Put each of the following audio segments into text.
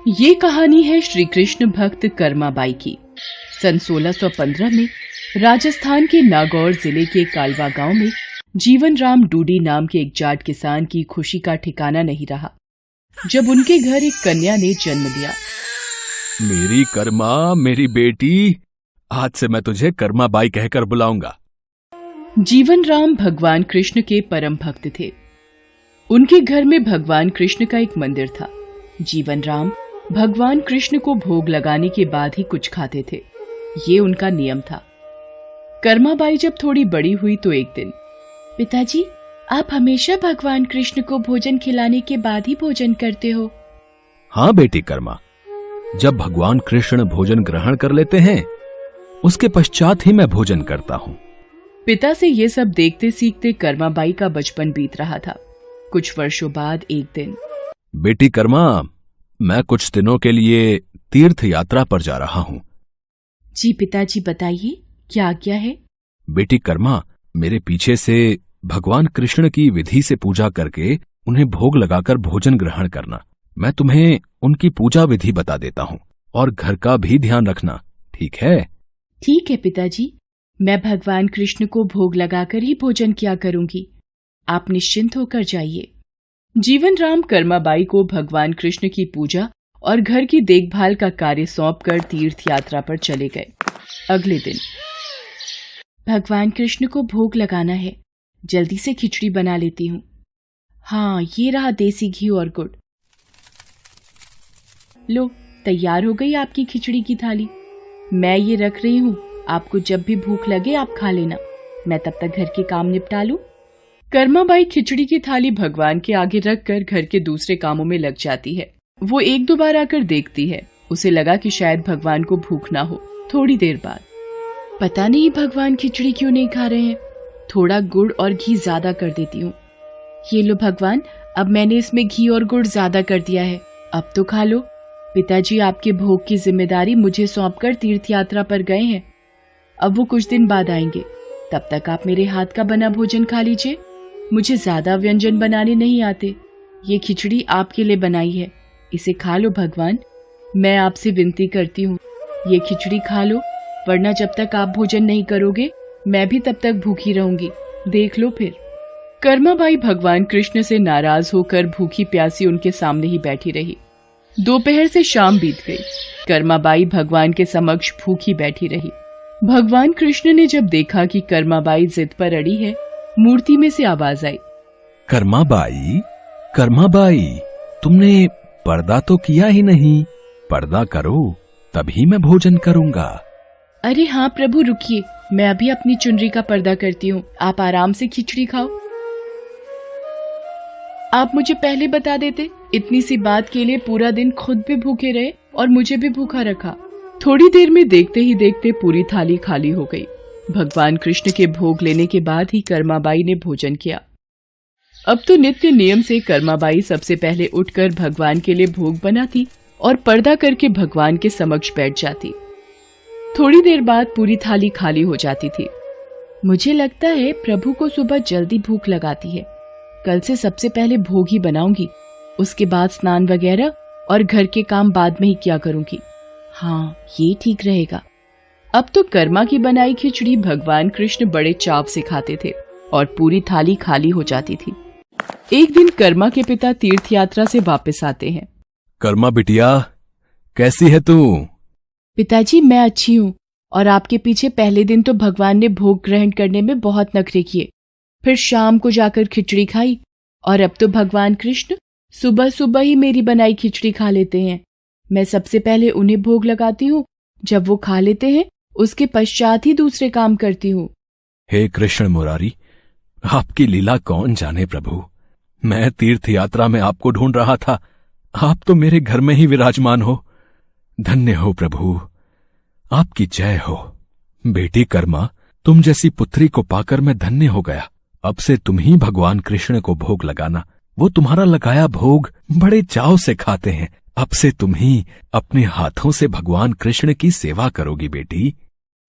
ये कहानी है श्री कृष्ण भक्त कर्माबाई की। सन 1615 में राजस्थान के नागौर जिले के कालवा गांव में जीवन राम डूडी नाम के एक जाट किसान की खुशी का ठिकाना नहीं रहा जब उनके घर एक कन्या ने जन्म लिया। मेरी कर्मा, मेरी बेटी, आज से मैं तुझे कर्माबाई कहकर बुलाऊंगा। जीवन राम भगवान कृष्ण के परम भक्त थे। उनके घर में भगवान कृष्ण का एक मंदिर था। जीवन राम भगवान कृष्ण को भोग लगाने के बाद ही कुछ खाते थे, ये उनका नियम था। कर्माबाई जब थोड़ी बड़ी हुई तो एक दिन, पिताजी, आप हमेशा भगवान कृष्ण को भोजन खिलाने के बाद ही भोजन करते हो? हाँ बेटी कर्मा, जब भगवान कृष्ण भोजन ग्रहण कर लेते हैं उसके पश्चात ही मैं भोजन करता हूँ। पिता से ये सब देखते सीखते कर्माबाई का बचपन बीत रहा था। कुछ वर्षों बाद एक दिन, बेटी कर्मा, मैं कुछ दिनों के लिए तीर्थ यात्रा पर जा रहा हूँ। जी पिताजी, बताइए क्या आज्ञा है? बेटी कर्मा, मेरे पीछे से भगवान कृष्ण की विधि से पूजा करके उन्हें भोग लगाकर भोजन ग्रहण करना। मैं तुम्हें उनकी पूजा विधि बता देता हूँ और घर का भी ध्यान रखना, ठीक है? ठीक है पिताजी, मैं भगवान कृष्ण को भोग लगाकर ही भोजन किया करूंगी। आप निश्चिंत होकर जाइए। जीवन राम कर्माबाई को भगवान कृष्ण की पूजा और घर की देखभाल का कार्य सौंपकर तीर्थ यात्रा पर चले गए। अगले दिन, भगवान कृष्ण को भोग लगाना है, जल्दी से खिचड़ी बना लेती हूँ। हाँ, ये रहा देसी घी और गुड़। लो, तैयार हो गई आपकी खिचड़ी की थाली। मैं ये रख रही हूँ, आपको जब भी भूख लगे आप खा लेना। मैं तब तक घर के काम निपटा लूं। कर्माबाई खिचड़ी की थाली भगवान के आगे रखकर घर के दूसरे कामों में लग जाती है। वो एक दो बार आकर देखती है। उसे लगा कि शायद भगवान को भूख ना हो। थोड़ी देर बाद, पता नहीं भगवान खिचड़ी क्यों नहीं खा रहे हैं। थोड़ा गुड़ और घी ज्यादा कर देती हूँ। ये लो भगवान, अब मैंने इसमें घी और गुड़ ज्यादा कर दिया है, अब तो खा लो। पिताजी आपके भोग की जिम्मेदारी मुझे सौंपकर तीर्थ यात्रा पर गए हैं। अब वो कुछ दिन बाद आएंगे, तब तक आप मेरे हाथ का बना भोजन खा लीजिए। मुझे ज्यादा व्यंजन बनाने नहीं आते। ये खिचड़ी आपके लिए बनाई है, इसे खा लो भगवान। मैं आपसे विनती करती हूँ, ये खिचड़ी खा लो, वरना जब तक आप भोजन नहीं करोगे मैं भी तब तक भूखी रहूंगी। देख लो फिर। कर्माबाई भगवान कृष्ण से नाराज होकर भूखी प्यासी उनके सामने ही बैठी रही। दोपहर से शाम बीत गई। कर्माबाई भगवान के समक्ष भूखी बैठी रही। भगवान कृष्ण ने जब देखा कि कर्माबाई जिद पर अड़ी है, मूर्ति में से आवाज आई, कर्माबाई, कर्माबाई, तुमने पर्दा तो किया ही नहीं। पर्दा करो, तभी मैं भोजन करूंगा। अरे हाँ प्रभु, रुकिए, मैं अभी अपनी चुनरी का पर्दा करती हूँ। आप आराम से खिचड़ी खाओ। आप मुझे पहले बता देते, इतनी सी बात के लिए पूरा दिन खुद भी भूखे रहे और मुझे भी भूखा रखा। थोड़ी देर में देखते ही देखते पूरी थाली खाली हो गई। भगवान कृष्ण के भोग लेने के बाद ही कर्माबाई ने भोजन किया। अब तो नित्य नियम से कर्माबाई सबसे पहले उठकर भगवान के लिए भोग बनाती और पर्दा करके भगवान के समक्ष बैठ जाती। थोड़ी देर बाद पूरी थाली खाली हो जाती थी। मुझे लगता है प्रभु को सुबह जल्दी भूख लगाती है। कल से सबसे पहले भोग ही बनाऊंगी, उसके बाद स्नान वगैरह और घर के काम बाद में ही किया करूंगी। हाँ, ये ठीक रहेगा। अब तो कर्मा की बनाई खिचड़ी भगवान कृष्ण बड़े चाव से खाते थे और पूरी थाली खाली हो जाती थी। एक दिन कर्मा के पिता तीर्थ यात्रा से वापस आते हैं। कर्मा बिटिया, कैसी है तू? पिताजी, मैं अच्छी हूँ। और आपके पीछे पहले दिन तो भगवान ने भोग ग्रहण करने में बहुत नखरे किए, फिर शाम को जाकर खिचड़ी खाई, और अब तो भगवान कृष्ण सुबह सुबह ही मेरी बनाई खिचड़ी खा लेते हैं। मैं सबसे पहले उन्हें भोग लगाती हूँ, जब वो खा लेते हैं उसके पश्चात ही दूसरे काम करती हूँ। हे कृष्ण मुरारी, आपकी लीला कौन जाने प्रभु। मैं तीर्थ यात्रा में आपको ढूंढ रहा था, आप तो मेरे घर में ही विराजमान हो। धन्य हो प्रभु, आपकी जय हो। बेटी कर्मा, तुम जैसी पुत्री को पाकर मैं धन्य हो गया। अब से तुम ही भगवान कृष्ण को भोग लगाना। वो तुम्हारा लगाया भोग बड़े चाव से खाते हैं। अब से तुम ही अपने हाथों से भगवान कृष्ण की सेवा करोगी बेटी।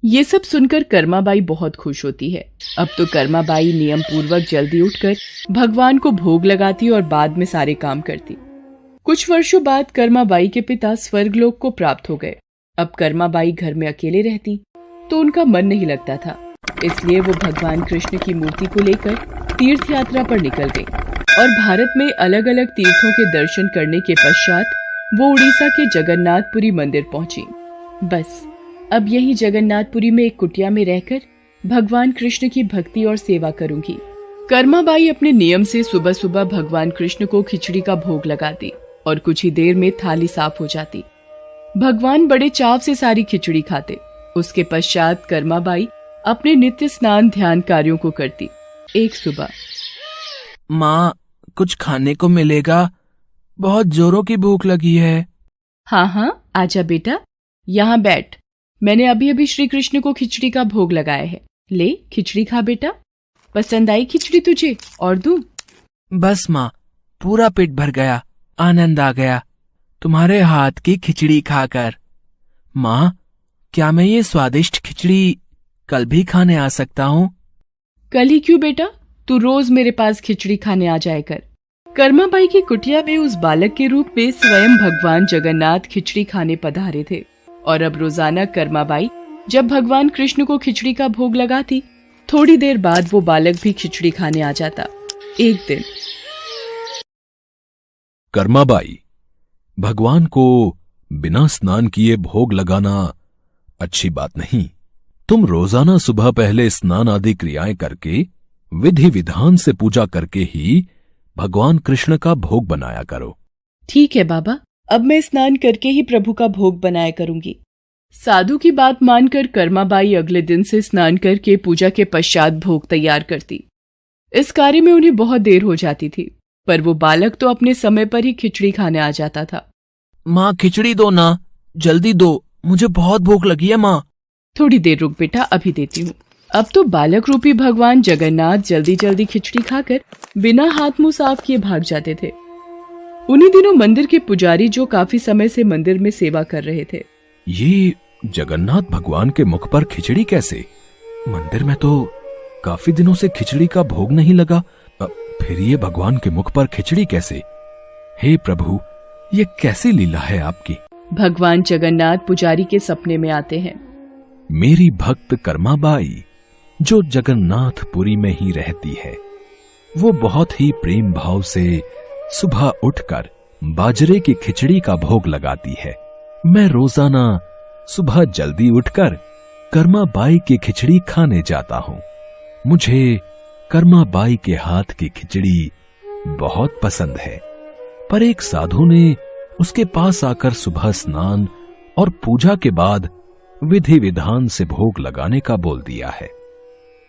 ये सब सुनकर कर्माबाई बहुत खुश होती है। अब तो कर्माबाई नियम पूर्वक जल्दी उठकर भगवान को भोग लगाती और बाद में सारे काम करती। कुछ वर्षों बाद कर्माबाई के पिता स्वर्गलोक को प्राप्त हो गए। अब कर्माबाई घर में अकेले रहती तो उनका मन नहीं लगता था, इसलिए वो भगवान कृष्ण की मूर्ति को लेकर तीर्थ यात्रा पर निकल गई और भारत में अलग अलग तीर्थों के दर्शन करने के पश्चात वो उड़ीसा के जगन्नाथपुरी मंदिर पहुंची। बस अब यही जगन्नाथपुरी में एक कुटिया में रहकर भगवान कृष्ण की भक्ति और सेवा करूंगी। कर्माबाई अपने नियम से सुबह सुबह भगवान कृष्ण को खिचड़ी का भोग लगाती और कुछ ही देर में थाली साफ हो जाती। भगवान बड़े चाव से सारी खिचड़ी खाते। उसके पश्चात कर्माबाई अपने नित्य स्नान ध्यान कार्यों को करती। एक सुबह, माँ, कुछ खाने को मिलेगा? बहुत जोरों की भूख लगी है। हाँ हाँ, आजा बेटा, यहाँ बैठ। मैंने अभी अभी श्री कृष्ण को खिचड़ी का भोग लगाया है। ले खिचड़ी खा बेटा। पसंद आई खिचड़ी तुझे? और दूं? बस माँ, पूरा पेट भर गया, आनंद आ गया तुम्हारे हाथ की खिचड़ी खाकर। माँ, क्या मैं ये स्वादिष्ट खिचड़ी कल भी खाने आ सकता हूँ? कल ही क्यों बेटा, तू रोज मेरे पास खिचड़ी खाने आ जाया कर। कर्माबाई की कुटिया में उस बालक के रूप में स्वयं भगवान जगन्नाथ खिचड़ी खाने पधारे थे और अब रोजाना कर्माबाई जब भगवान कृष्ण को खिचड़ी का भोग लगाती, थोड़ी देर बाद वो बालक भी खिचड़ी खाने आ जाता। एक दिन कर्माबाई, भगवान को बिना स्नान किए भोग लगाना अच्छी बात नहीं। तुम रोजाना सुबह पहले स्नान आदि क्रियाएं करके विधि विधान से पूजा करके ही भगवान कृष्ण का भोग बनाया करो। ठीक है बाबा, अब मैं स्नान करके ही प्रभु का भोग बनाया करूंगी। साधु की बात मानकर कर्माबाई अगले दिन से स्नान करके पूजा के पश्चात भोग तैयार करती। इस कार्य में उन्हें बहुत देर हो जाती थी, पर वो बालक तो अपने समय पर ही खिचड़ी खाने आ जाता था। माँ, खिचड़ी दो ना, जल्दी दो, मुझे बहुत भूख लगी है माँ। थोड़ी देर रुक बेटा, अभी देती हूँ। अब तो बालक रूपी भगवान जगन्नाथ जल्दी जल्दी खिचड़ी खाकर बिना हाथ मुंह साफ किए भाग जाते थे। उन्हीं दिनों मंदिर के पुजारी, जो काफी समय से मंदिर में सेवा कर रहे थे, ये जगन्नाथ भगवान के मुख पर खिचड़ी कैसे? मंदिर में तो काफी दिनों से खिचड़ी का भोग नहीं लगा, फिर ये भगवान के मुख पर खिचड़ी कैसे? हे प्रभु, ये कैसी लीला है आपकी? भगवान जगन्नाथ पुजारी के सपने में आते हैं। मेरी भक्त कर्माबाई, जो जगन्नाथपुरी में ही रहती है, वो बहुत ही प्रेम भाव से सुबह उठकर बाजरे की खिचड़ी का भोग लगाती है। मैं रोजाना सुबह जल्दी उठकर कर्माबाई की खिचड़ी खाने जाता हूँ। मुझे कर्माबाई के हाथ की खिचड़ी बहुत पसंद है। पर एक साधु ने उसके पास आकर सुबह स्नान और पूजा के बाद विधि विधान से भोग लगाने का बोल दिया है।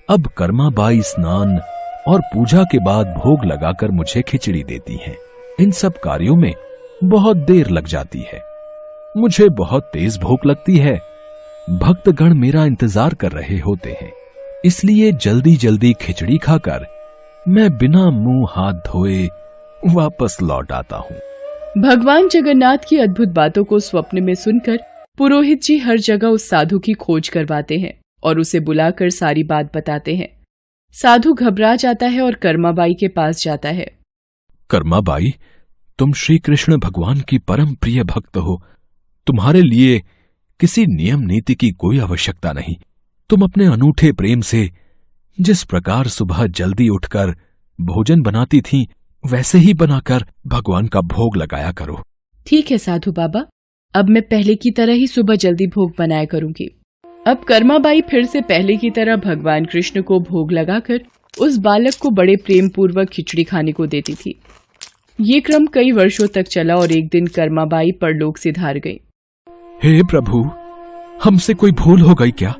अब कर्माबाई स्नान और पूजा के बाद भोग लगाकर मुझे खिचड़ी देती हैं। इन सब कार्यों में बहुत देर लग जाती है। मुझे बहुत तेज भूख लगती है। भक्तगण मेरा इंतजार कर रहे होते हैं, इसलिए जल्दी जल्दी खिचड़ी खाकर मैं बिना मुंह हाथ धोए वापस लौट आता हूँ। भगवान जगन्नाथ की अद्भुत बातों को स्वप्न में सुनकर पुरोहित जी हर जगह उस साधु की खोज करवाते हैं और उसे बुलाकर सारी बात बताते हैं। साधु घबरा जाता है और कर्माबाई के पास जाता है। कर्माबाई, तुम श्री कृष्ण भगवान की परम प्रिय भक्त हो। तुम्हारे लिए किसी नियम नीति की कोई आवश्यकता नहीं। तुम अपने अनूठे प्रेम से जिस प्रकार सुबह जल्दी उठकर भोजन बनाती थीं, वैसे ही बनाकर भगवान का भोग लगाया करो। ठीक है साधु बाबा, अब मैं पहले की तरह ही सुबह जल्दी भोग बनाया करूंगी। अब कर्माबाई फिर से पहले की तरह भगवान कृष्ण को भोग लगाकर उस बालक को बड़े प्रेम पूर्वक खिचड़ी खाने को देती थी। ये क्रम कई वर्षों तक चला और एक दिन कर्माबाई परलोक से धार गई। हे प्रभु, हमसे कोई भूल हो गई क्या?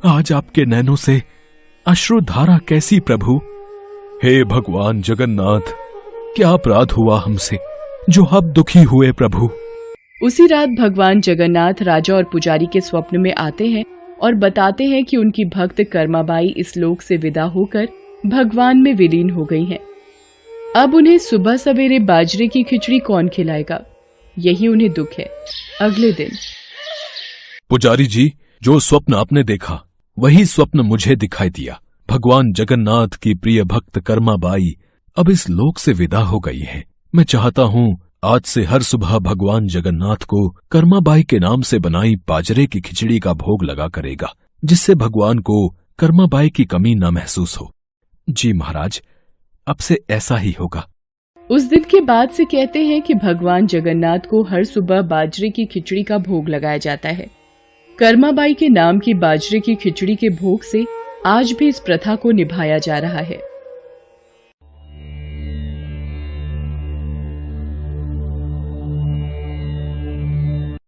आज आपके नैनों से अश्रुधारा कैसी प्रभु? हे भगवान जगन्नाथ, क्या अपराध हुआ हमसे जो अब दुखी हुए प्रभु? उसी रात भगवान जगन्नाथ राजा और पुजारी के स्वप्न में आते हैं और बताते हैं कि उनकी भक्त कर्माबाई इस लोक से विदा होकर भगवान में विलीन हो गई हैं। अब उन्हें सुबह सवेरे बाजरे की खिचड़ी कौन खिलाएगा, यही उन्हें दुख है। अगले दिन, पुजारी जी, जो स्वप्न आपने देखा वही स्वप्न मुझे दिखाई दिया। भगवान जगन्नाथ की प्रिय भक्त कर्माबाई अब इस लोक से विदा हो गई है। मैं चाहता हूँ आज से हर सुबह भगवान जगन्नाथ को कर्माबाई के नाम से बनाई बाजरे की खिचड़ी का भोग लगा करेगा, जिससे भगवान को कर्माबाई की कमी न महसूस हो। जी महाराज, अब से ऐसा ही होगा। उस दिन के बाद से कहते हैं कि भगवान जगन्नाथ को हर सुबह बाजरे की खिचड़ी का भोग लगाया जाता है। कर्माबाई के नाम की बाजरे की खिचड़ी के भोग से आज भी इस प्रथा को निभाया जा रहा है।